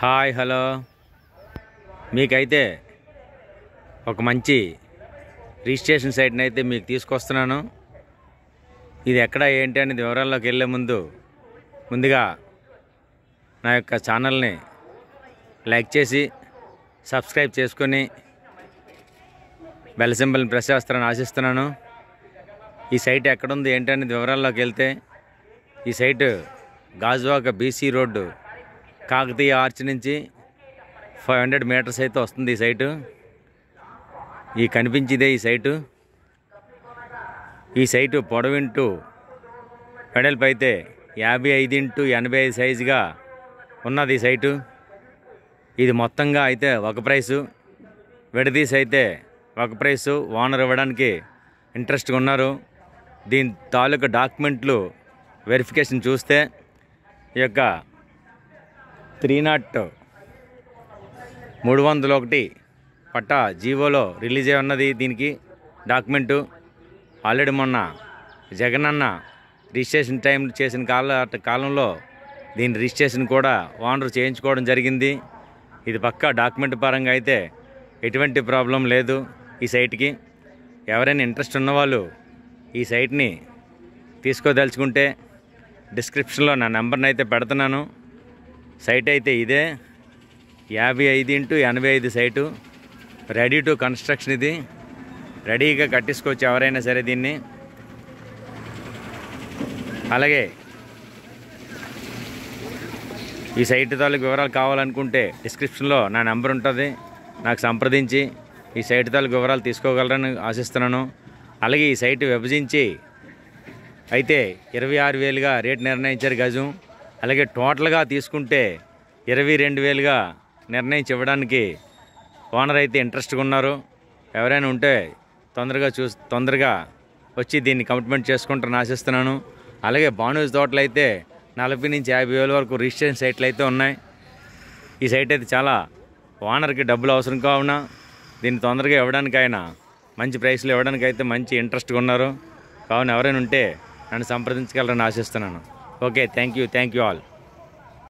Hi hello మీకైతే ఒక మంచి రిజిస్ట్రేషన్ సైట్ని అయితే మీకు తీసుకొస్తున్నాను. ఇది ఎక్కడ ఏంటి అనేది వివరాల్లోకి వెళ్ళే ముందుగా నా యొక్క ఛానల్ని లైక్ చేసి సబ్స్క్రైబ్ చేసుకొని బెల్ సింబల్ని ప్రెస్ చేస్తారని ఆశిస్తున్నాను. ఈ సైట్ ఎక్కడుంది ఏంటి అనేది వివరాల్లోకి వెళ్తే ఈ site Gajuwaka BC road Kakatiya arch నుంచి 500 మీటర్స్ అయితే వస్తుంది. ఈ సైటు ఈ కనిపించేదే ఈ సైటు పొడవింటూ వెడల్పు అయితే 55 x 85 సైజుగా ఉన్నది. ఈ సైటు ఇది మొత్తంగా అయితే ఒక ప్రైసు, విడదీసి అయితే ఒక ప్రైసు. ఓనర్ ఇవ్వడానికి ఇంట్రెస్ట్గా ఉన్నారు. దీని తాలూకా డాక్యుమెంట్లు వెరిఫికేషన్ చూస్తే ఈ యొక్క 301 పట్టా జీవోలో రిలీజ్ అయి ఉన్నది. దీనికి డాక్యుమెంటు ఆల్రెడీ మొన్న జగనన్న రిజిస్ట్రేషన్ టైం చేసిన కాలంలో దీని రిజిస్ట్రేషన్ కూడా ఓనర్ చేయించుకోవడం జరిగింది. ఇది పక్కా డాక్యుమెంట్ పరంగా అయితే ఎటువంటి ప్రాబ్లం లేదు. ఈ సైట్కి ఎవరైనా ఇంట్రెస్ట్ ఉన్నవాళ్ళు ఈ సైట్ని తీసుకోదలుచుకుంటే డిస్క్రిప్షన్లో నా నెంబర్ని అయితే పెడుతున్నాను. సైట్ అయితే ఇదే 55 x 85 site, ready to construction. ఇది రెడీగా కట్టించుకోవచ్చు ఎవరైనా సరే దీన్ని. అలాగే ఈ సైట్ తాలూకు వివరాలు కావాలనుకుంటే డిస్క్రిప్షన్లో నా నెంబర్ ఉంటుంది. నాకు సంప్రదించి ఈ సైట్ తాలూకు వివరాలు తీసుకోగలరని ఆశిస్తున్నాను. అలాగే ఈ సైట్ విభజించి అయితే 26,000గా రేటు నిర్ణయించారు గజం. అలాగే టోటల్గా తీసుకుంటే 22,000గా నిర్ణయించి ఇవ్వడానికి ఓనర్ అయితే ఇంట్రెస్ట్గా ఉన్నారు. ఎవరైనా ఉంటే తొందరగా వచ్చి దీన్ని కమిట్మెంట్ చేసుకుంటారని ఆశిస్తున్నాను. అలాగే బానూజ్ తోటలు అయితే 40,000 నుంచి 50,000 వరకు రిజిస్ట్రేషన్ సైట్లు అయితే ఉన్నాయి. ఈ సైట్ అయితే చాలా ఓనర్కి డబ్బులు అవసరం కావున దీన్ని తొందరగా ఇవ్వడానికి ఆయన మంచి ప్రైస్లో ఇవ్వడానికి అయితే మంచి ఇంట్రెస్ట్గా ఉన్నారు. కావున ఎవరైనా ఉంటే నన్ను సంప్రదించగలరని ఆశిస్తున్నాను. Okay, thank you all.